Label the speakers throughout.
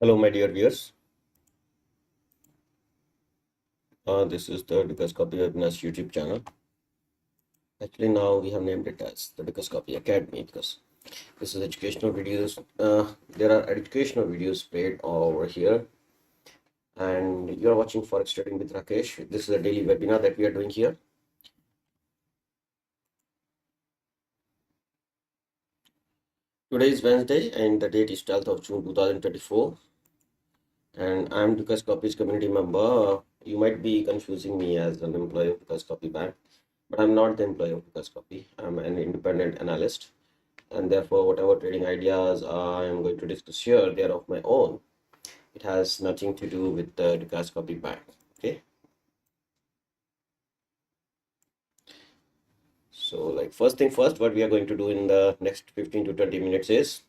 Speaker 1: Hello, my dear viewers. This is the Because Copy Webinars YouTube channel. Actually, now we have named it as the Because Copy Academy because this is educational videos. There are educational videos played over here, and you are watching Forex Trading with Rakesh. This is a daily webinar that we are doing here. Today is Wednesday, and the date is 12th of June 2024. And I'm Because Copy's community member. You might be confusing me as an employee of Because Copy Bank, but I'm not the employee of Because Copy. I'm an independent analyst, and therefore whatever trading ideas I am going to discuss here, they are of my own. It has nothing to do with the Lucas Copy Bank. Okay, so like first thing first, what we are going to do in the next 15 to 20 minutes is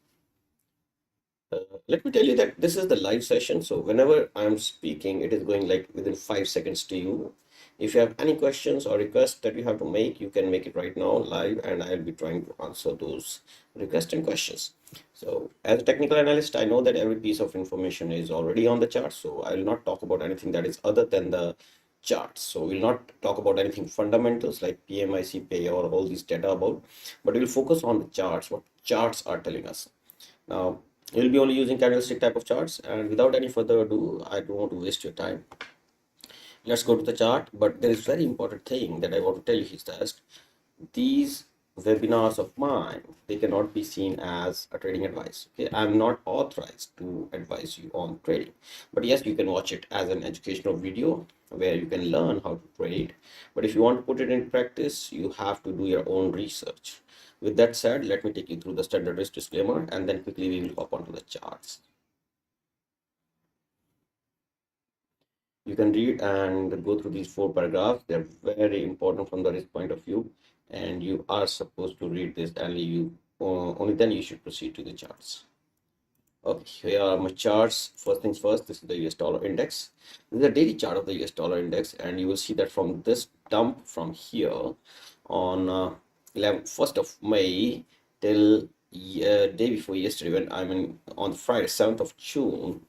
Speaker 1: let me tell you that this is the live session. So whenever I'm speaking, it is going like within 5 seconds to you. If you have any questions or requests that you have to make, you can make it right now live, and I'll be trying to answer those requests and questions. So as a technical analyst, I know that every piece of information is already on the chart. So I will not talk about anything that is other than the charts. So we'll not talk about anything fundamentals like PMIC pay or all these data about, but we'll focus on the charts, what charts are telling us. Now, you'll be only using candlestick type of charts, and without any further ado, I don't want to waste your time. Let's go to the chart. But there is very important thing that I want to tell you is that these webinars of mine, they cannot be seen as a trading advice. Okay, I'm not authorized to advise you on trading, but yes, you can watch it as an educational video where you can learn how to trade. But if you want to put it in practice, you have to do your own research. With that said, let me take you through the standard risk disclaimer, and then quickly we will hop onto the charts. You can read and go through these 4 paragraphs. They're very important from the risk point of view, and you are supposed to read this, and only then you should proceed to the charts. Okay, here are my charts. First things first, this is the US dollar index. This is a daily chart of the US dollar index, and you will see that from this dump from here on 1st of May till day before yesterday, when on Friday, 7th of June,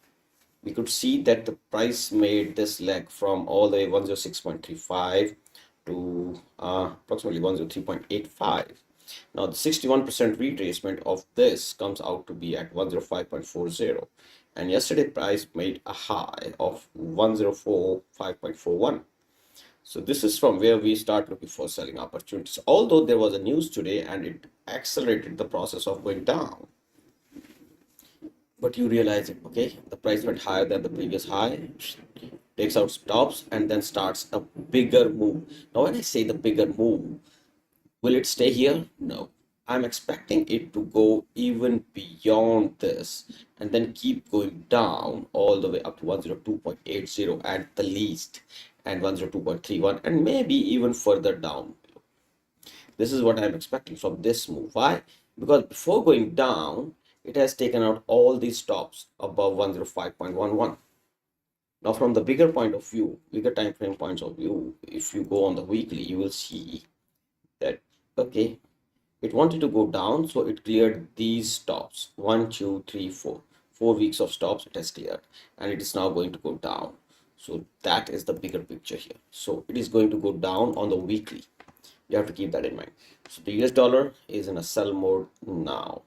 Speaker 1: we could see that the price made this leg from all the way 106.35 to approximately 103.85. Now the 61% retracement of this comes out to be at 105.40, and yesterday price made a high of 104.5.41. So this is from where we start looking for selling opportunities, although there was a news today and it accelerated the process of going down. But you realize it, okay, the price went higher than the previous high, takes out stops, and then starts a bigger move. Now when I say the bigger move, will it stay here? No, I'm expecting it to go even beyond this and then keep going down all the way up to 102.80 at the least, and 102.31, and maybe even further down. This is what I'm expecting from this move. Why? Because before going down, it has taken out all these stops above 105.11. Now, from the bigger point of view, bigger time frame points of view, if you go on the weekly, you will see that, okay, it wanted to go down, so it cleared these stops. 1, 2, 3, 4. 4 weeks of stops it has cleared, and it is now going to go down. So that is the bigger picture here. So it is going to go down on the weekly. You have to keep that in mind. So the US dollar is in a sell mode now.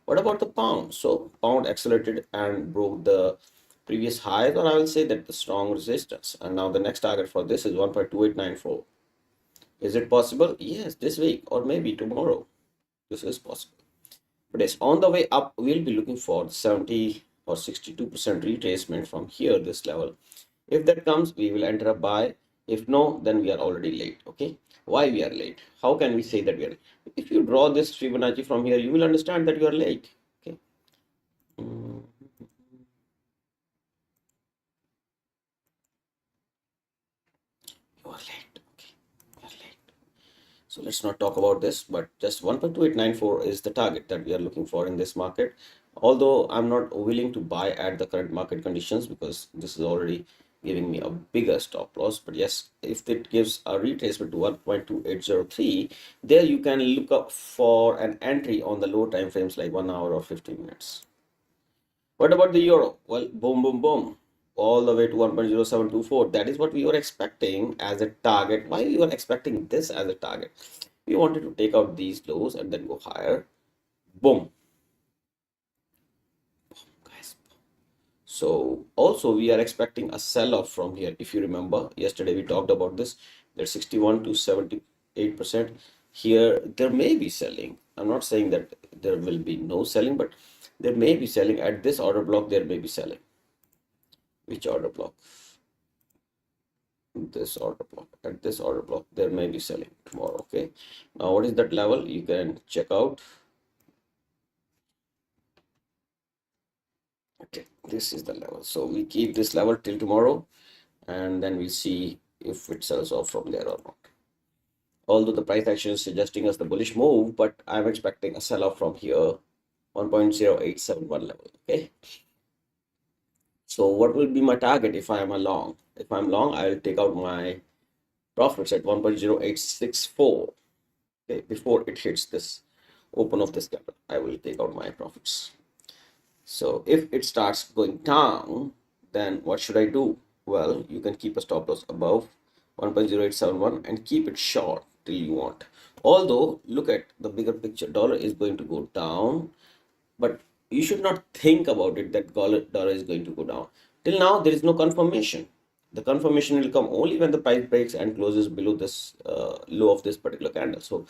Speaker 1: What about the pound? So pound accelerated and broke the previous highs, or I will say that the strong resistance. And now the next target for this is 1.2894. Is it possible? Yes, this week or maybe tomorrow. This is possible. But it's on the way up. We'll be looking for 70 or 62% retracement from here, this level. If that comes, we will enter a buy. If no, then we are already late. Okay, why we are late? How can we say that we are late? If you draw this Fibonacci from here, you will understand that you are late. Okay. You are late. Okay, you are late. So let's not talk about this, but just 1.2894 is the target that we are looking for in this market. Although I'm not willing to buy at the current market conditions because this is already giving me a bigger stop loss. But yes, if it gives a retracement to 1.2803, there you can look up for an entry on the low time frames like 1 hour or 15 minutes. What about the euro? Well, boom, boom, boom, all the way to 1.0724. That is what we were expecting as a target. Why we were expecting this as a target? We wanted to take out these lows and then go higher. Boom, guys. So also we are expecting a sell-off from here. If you remember, yesterday we talked about this. There's 61 to 78%. Here there may be selling. I'm not saying that there will be no selling, but there may be selling at this order block. There may be selling. Which order block? This order block. At this order block there may be selling tomorrow. Okay, now what is that level? You can check out. Okay, this is the level. So we keep this level till tomorrow, and then we see if it sells off from there or not. Although the price action is suggesting us the bullish move, but I'm expecting a sell off from here, 1.0871 level. Okay, so what will be my target if I am a long? If I'm long, I'll take out my profits at 1.0864. Okay, before it hits this open of this candle, I will take out my profits. So if it starts going down, then what should I do? Well, you can keep a stop loss above 1.0871 and keep it short till you want. Although, look at the bigger picture, dollar is going to go down, but you should not think about it that dollar is going to go down. Till now, there is no confirmation. The confirmation will come only when the price breaks and closes below this low of this particular candle. So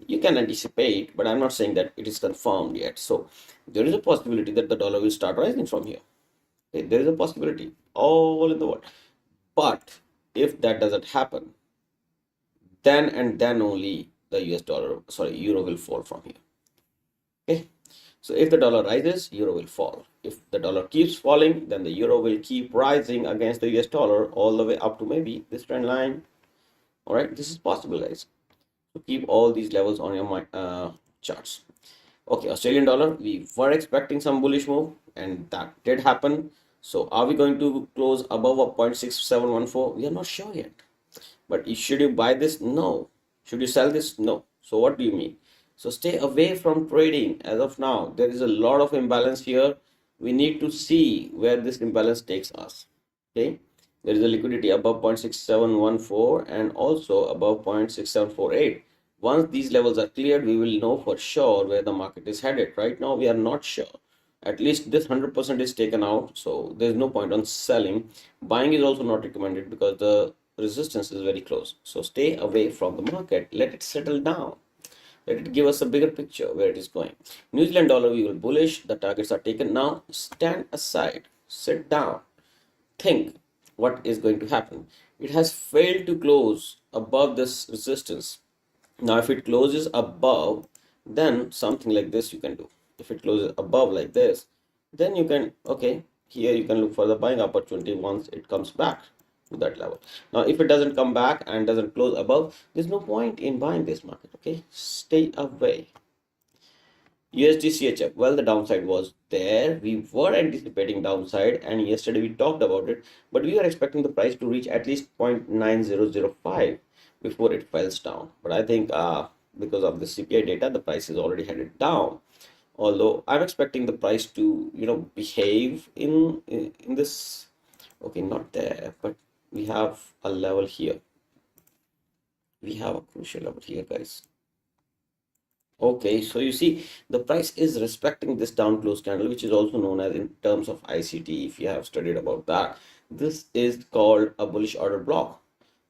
Speaker 1: you can anticipate, but I'm not saying that it is confirmed yet. So there is a possibility that the dollar will start rising from here. Okay, there is a possibility all in the world. But if that doesn't happen, then and then only the euro will fall from here. Okay. So if the dollar rises, euro will fall. If the dollar keeps falling, then the euro will keep rising against the US dollar all the way up to maybe this trend line. All right, this is possible, guys. So keep all these levels on your charts. Okay, Australian dollar, we were expecting some bullish move and that did happen. So are we going to close above a 0.6714? We are not sure yet. But should you buy this? No. Should you sell this? No. So what do you mean? So stay away from trading as of now. There is a lot of imbalance here. We need to see where this imbalance takes us. Okay. There is a liquidity above 0.6714 and also above 0.6748. Once these levels are cleared, we will know for sure where the market is headed. Right now, we are not sure. At least this 100% is taken out. So there's no point on selling. Buying is also not recommended because the resistance is very close. So stay away from the market. Let it settle down. Let it give us a bigger picture where it is going. New Zealand dollar, we will bullish. The targets are taken now. Stand aside. Sit down. Think what is going to happen. It has failed to close above this resistance. Now, if it closes above, then something like this you can do. If it closes above like this, then you can, okay, here you can look for the buying opportunity once it comes back to that level. Now, if it doesn't come back and doesn't close above, there's no point in buying this market, okay? Stay away. USD CHF, well, the downside was there. We were anticipating downside, and yesterday we talked about it, but we were expecting the price to reach at least 0.9005 before it falls down. But I think because of the CPI data, the price is already headed down. Although I'm expecting the price to, behave in this. Okay, not there, but we have a level here. We have a crucial level here, guys. Okay, so you see the price is respecting this down close candle, which is also known as in terms of ICT, if you have studied about that. This is called a bullish order block.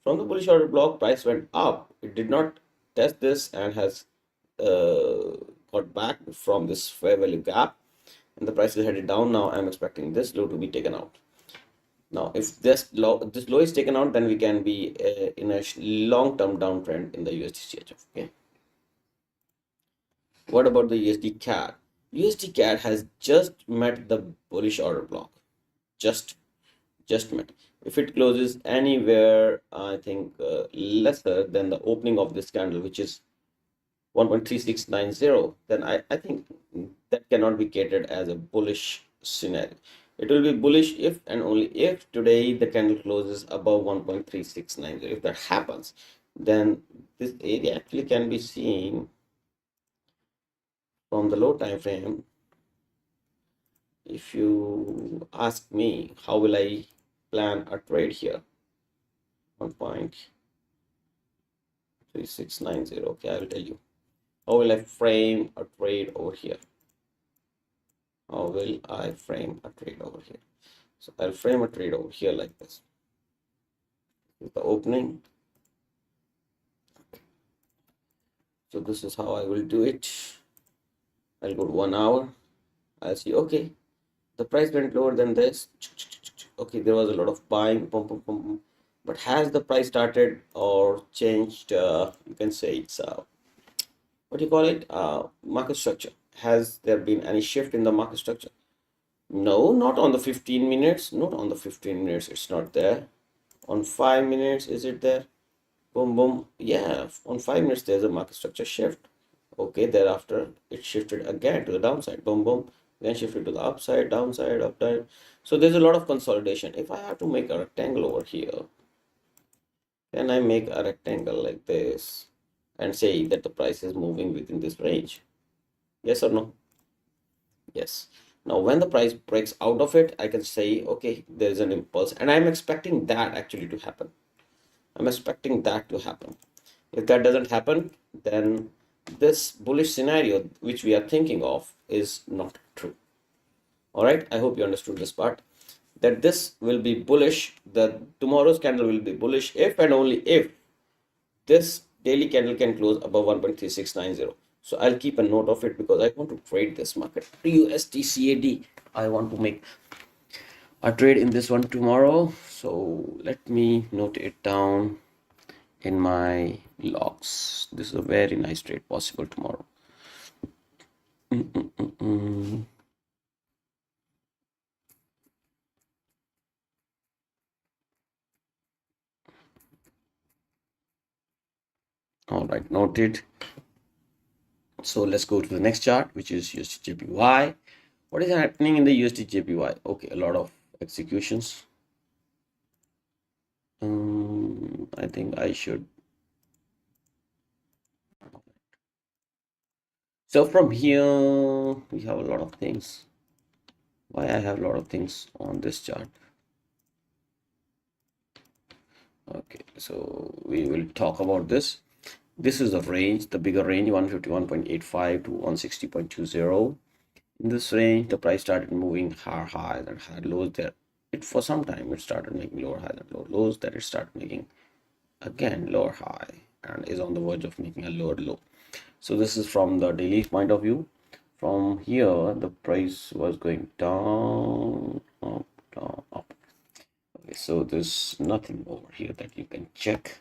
Speaker 1: From the bullish order block, price went up. It did not test this and has uh, got back from this fair value gap, and the price is headed down now. I'm expecting this low to be taken out. Now, if this low is taken out, then we can be in a long-term downtrend in the USD CHF. Okay. What about the USD CAD? USD CAD has just met the bullish order block. Just met. If it closes anywhere, I think lesser than the opening of this candle, which is 1.3690, then I think that cannot be catered as a bullish scenario. It will be bullish if and only if today the candle closes above 1.3690. If that happens, then this area actually can be seen from the low time frame. if you ask me how will I plan a trade here, 1.3690, okay, I will tell you. How will I frame a trade over here? How will I frame a trade over here? So I'll frame a trade over here like this. With the opening. So this is how I will do it. I'll go to 1 hour. I'll see, okay, the price went lower than this. Okay, there was a lot of buying, but has the price started or changed? You can say it's what do you call it? Market structure. Has there been any shift in the market structure? No, not on the 15 minutes. Not on the 15 minutes. It's not there. On 5 minutes, is it there? Boom, boom. Yeah, on 5 minutes, there's a market structure shift. Okay, thereafter, it shifted again to the downside. Boom, boom. Then shifted to the upside, downside, up, down. So there's a lot of consolidation. If I have to make a rectangle over here, can I make a rectangle like this and say that the price is moving within this range? Yes or no? Yes. Now, when the price breaks out of it, I can say, okay, there is an impulse, and I'm expecting that actually to happen. I'm expecting that to happen. If that doesn't happen, then this bullish scenario which we are thinking of is not true. All right, I hope you understood this part, that this will be bullish, that tomorrow's candle will be bullish if and only if this daily candle can close above 1.3690. So I'll keep a note of it because I want to trade this market. USD CAD, I want to make a trade in this one tomorrow. So let me note it down in my logs. This is a very nice trade possible tomorrow. All right, noted. So let's go to the next chart, which is USD JPY. What is happening in the USD JPY? Okay, a lot of executions. I think I should. So from here, we have a lot of things. Why I have a lot of things on this chart? Okay, so we will talk about this. This is the range, the bigger range, 151.85 to 160.20. In this range, the price started moving higher highs and higher lows there. It for some time it started making lower highs and lower lows. Then it started making again lower high and is on the verge of making a lower low. So this is from the daily point of view. From here, the price was going down, up, down, up. Okay, so there's nothing over here that you can check.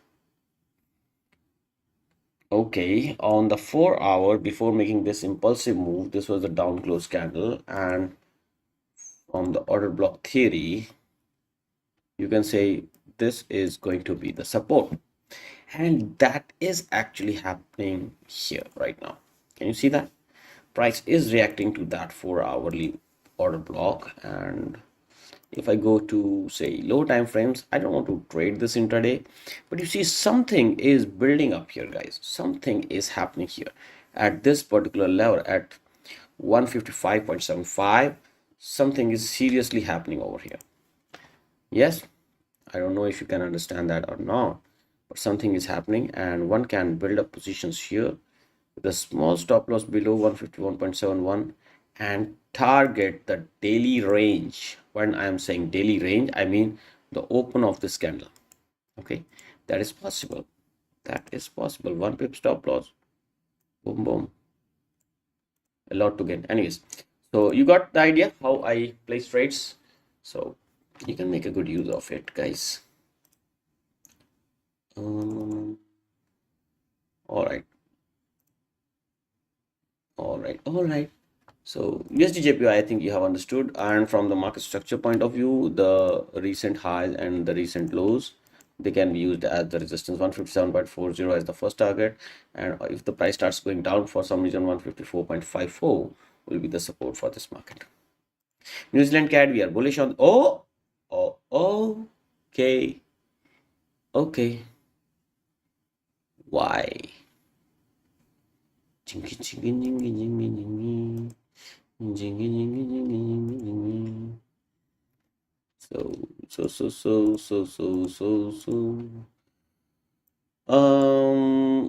Speaker 1: Okay, on the 4 hour before making this impulsive move, this was a down close candle, and on the order block theory, you can say this is going to be the support, and that is actually happening here right now. Can you see that? Price is reacting to that 4 hourly order block, and if I go to say low time frames, I don't want to trade this intraday, but you see something is building up here, guys. Something is happening here at this particular level at 155.75. Something is seriously happening over here. Yes, I don't know if you can understand that or not, but something is happening, and one can build up positions here with a small stop loss below 151.71 and target the daily range. When I am saying daily range, I mean the open of this candle. Okay, that is possible. That is possible. One pip stop loss. Boom, boom. A lot to gain. Anyways, so you got the idea how I place trades. So you can make a good use of it, guys. All right. All right. So USD JPY, I think you have understood. And from the market structure point of view, the recent highs and the recent lows, they can be used as the resistance. 157.40 as the first target, and if the price starts going down for some reason, 154.54 will be the support for this market. New Zealand CAD, we are bullish on. Okay, okay. Why? Jingy, jingy, jingy, jingy, jingy. So.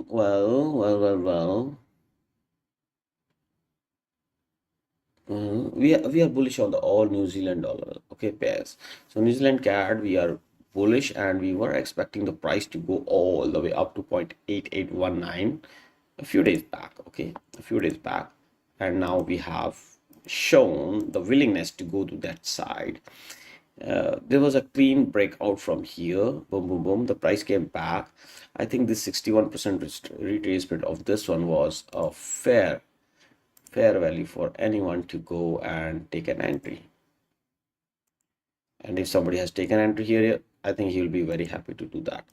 Speaker 1: Well. We are bullish on the all New Zealand dollar, okay, pairs. So New Zealand CAD, we are bullish, and we were expecting the price to go all the way up to 0.8819 a few days back, okay, a few days back, and now we have shown the willingness to go to that side. There was a clean breakout from here, boom, boom, boom. The price came back. I think this 61% retracement of this one was a fair value for anyone to go and take an entry. And if somebody has taken entry here, I think he'll be very happy to do that.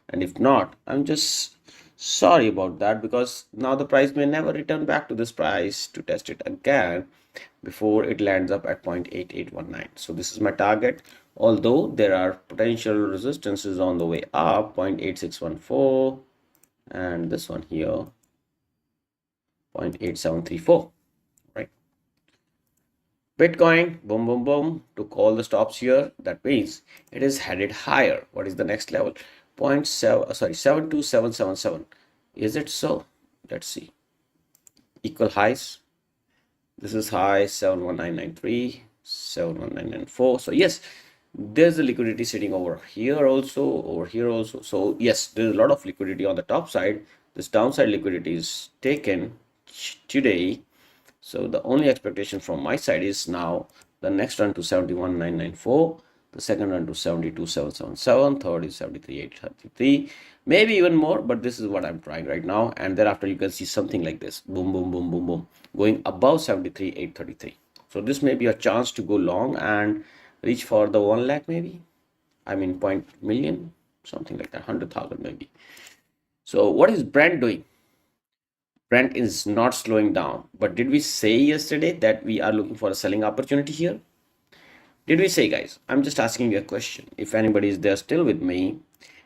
Speaker 1: And if not, I'm just sorry about that, because now the price may never return back to this price to test it again before it lands up at 0.8819. So this is my target, although there are potential resistances on the way up, 0.8614, and this one here, 0.8734. Bitcoin, boom, boom, boom, took all the stops here. That means it is headed higher. What is the next level? 72777. Is it so? Let's see. Equal highs. This is high 71993, 71994. So yes, there's a liquidity sitting over here also. So yes, there's a lot of liquidity on the top side. This downside liquidity is taken today. So the only expectation from my side is now the next run to 71994, the second run to 72777, third is 73833, maybe even more, but this is what I'm trying right now. And thereafter you can see something like this, boom, boom, boom, boom, boom, going above 73833. So this may be a chance to go long and reach for the 1 lakh maybe. I mean point million, something like that, 100,000 maybe. So what is Brent doing? Brent is not slowing down. But did we say yesterday that we are looking for a selling opportunity here? Did we say, guys? I'm just asking you a question. If anybody is there still with me,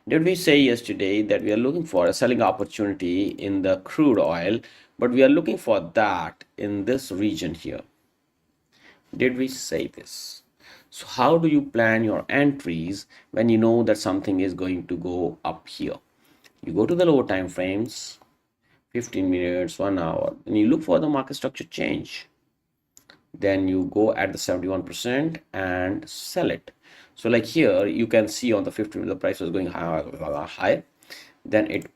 Speaker 1: did we say yesterday that we are looking for a selling opportunity in the crude oil, but we are looking for that in this region here? Did we say this? So how do you plan your entries when you know that something is going to go up here? You go to the lower time frames, 15 minutes, 1 hour, and you look for the market structure change. Then you go at the 71% and sell it. So like here, you can see on the 15, the price was going high, then it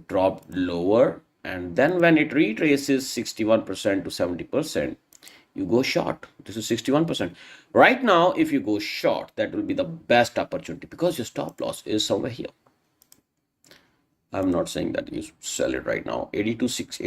Speaker 1: dropped lower, and then when it retraces 61% to 70%, you go short. This is 61%. Right now, if you go short, that will be the best opportunity because your stop loss is somewhere here. I'm not saying that you sell it right now. 86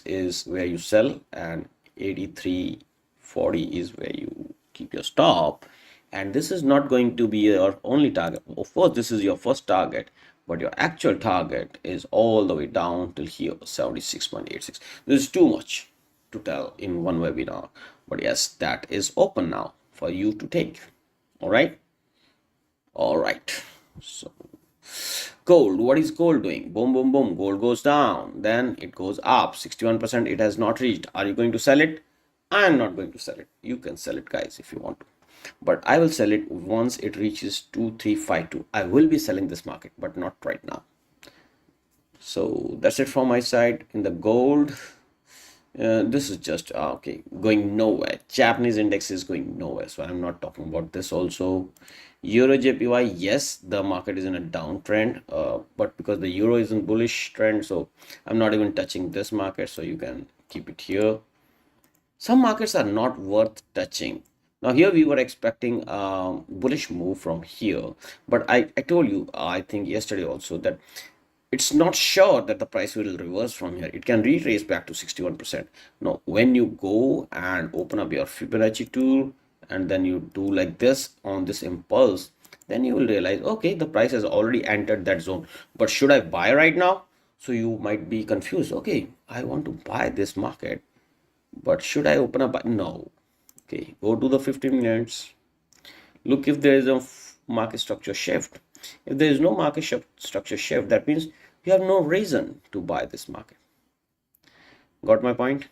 Speaker 1: is where you sell, and 83.40 is where you keep your stop. And this is not going to be your only target. Of course, this is your first target, but your actual target is all the way down till here, 76.86. This is too much to tell in one webinar. But yes, that is open now for you to take. All right. All right. So gold, what is gold doing? Boom, boom, boom. Gold goes down, then it goes up 61%. It has not reached. Are you going to sell it? I'm not going to sell it. You can sell it, guys, if you want to, but I will sell it once it reaches 2352. I will be selling this market, but not right now. So that's it from my side. In the gold, this is just okay, going nowhere. Japanese index is going nowhere, so I'm not talking about this. Also, euro JPY, yes, the market is in a downtrend, but because the euro is in bullish trend, so I'm not even touching this market, so you can keep it here. Some markets are not worth touching. Now here we were expecting a bullish move from here, but I told you, I think yesterday also, that it's not sure that the price will reverse from here. It can retrace back to 61%. Now, when you go and open up your Fibonacci tool and then you do like this on this impulse, then you will realize, okay, the price has already entered that zone. But should I buy right now? So you might be confused. Okay, I want to buy this market, but should I open up? No. Okay, go to the 15 minutes. Look if there is a market structure shift. If there is no market structure shift, that means you have no reason to buy this market. Got my point?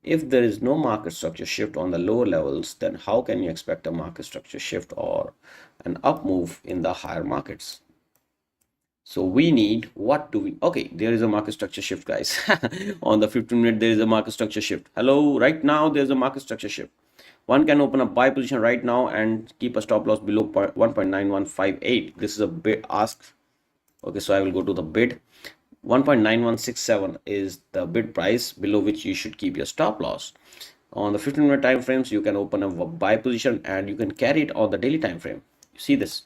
Speaker 1: If there is no market structure shift on the lower levels, then how can you expect a market structure shift or an up move in the higher markets? So we need, what do we, okay, there is a market structure shift, guys. On the 15-minute, there is a market structure shift. Hello, right now there's a market structure shift. One can open a buy position right now and keep a stop loss below 1.9158. This is a bid ask. Okay, so I will go to the bid. 1.9167 is the bid price below which you should keep your stop loss. On the 15-minute time frames, you can open a buy position and you can carry it on the daily time frame. You see this?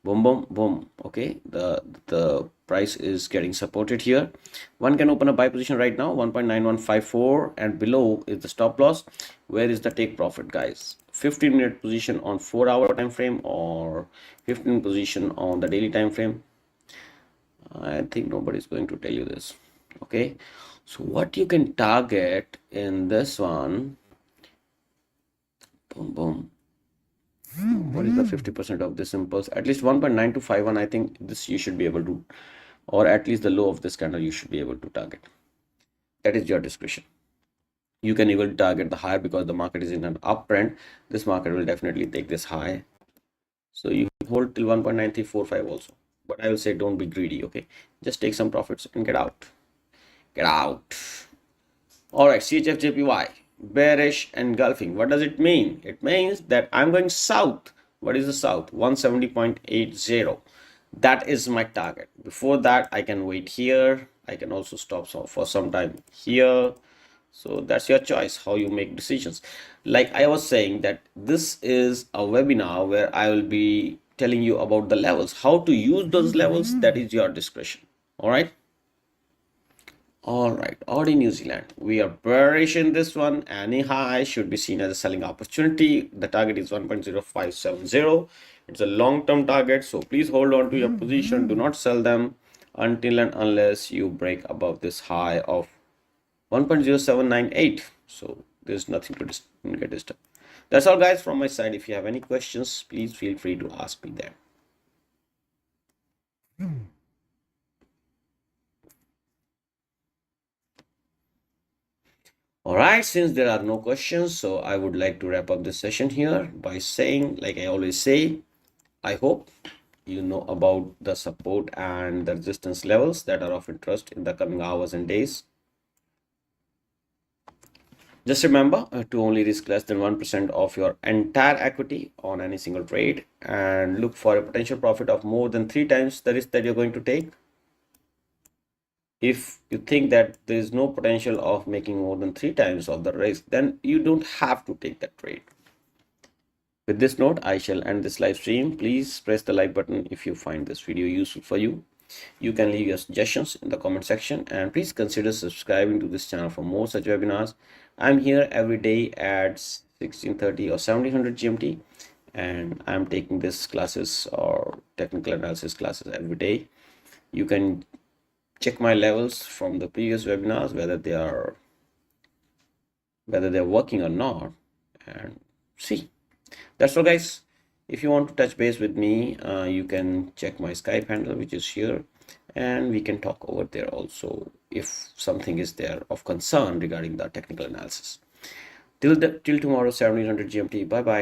Speaker 1: Boom, boom, boom. Okay, the price is getting supported here. One can open a buy position right now, 1.9154, and below is the stop loss. Where is the take profit, guys? 15-minute position on 4-hour time frame or 15 position on the daily time frame? I think nobody's going to tell you this. Okay, so what you can target in this one, boom, boom. What is the 50% of this impulse? At least 1.9251. I think this you should be able to, or at least the low of this candle you should be able to target. That is your discretion. You can even target the higher because the market is in an uptrend. This market will definitely take this high. So you hold till 1.9345 also. But I will say don't be greedy, okay? Just take some profits and get out. Get out. All right, CHFJPY, bearish engulfing. What does it mean? It means that I'm going south. What is the south? 170.80. That is my target. Before that, I can wait here. I can also stop for some time here. So that's your choice, how you make decisions. Like I was saying that this is a webinar where I will be telling you about the levels, how to use those levels. That is your discretion. All right. All right, Audi New Zealand, we are bearish in this one. Any high should be seen as a selling opportunity. The target is 1.0570. It's a long-term target, so please hold on to your position. Do not sell them until and unless you break above this high of 1.0798. So there's nothing to get disturbed. That's all, guys, from my side. If you have any questions, please feel free to ask me there. All right, since there are no questions, so I would like to wrap up this session here by saying, like I always say, I hope you know about the support and the resistance levels that are of interest in the coming hours and days. Just remember to only risk less than 1% of your entire equity on any single trade and look for a potential profit of more than 3 times the risk that you're going to take. If you think that there is no potential of making more than 3 times of the risk, then you don't have to take that trade. With this note, I shall end this live stream. Please press the like button if you find this video useful for you. You can leave your suggestions in the comment section and please consider subscribing to this channel for more such webinars. I'm here every day at 1630 or 1700 GMT and I'm taking this classes or technical analysis classes every day. You can check my levels from the previous webinars, whether they're working or not, and see. That's all, guys. If you want to touch base with me, you can check my Skype handle, which is here, and we can talk over there also if something is there of concern regarding the technical analysis. Till tomorrow, 1700 GMT. Bye bye.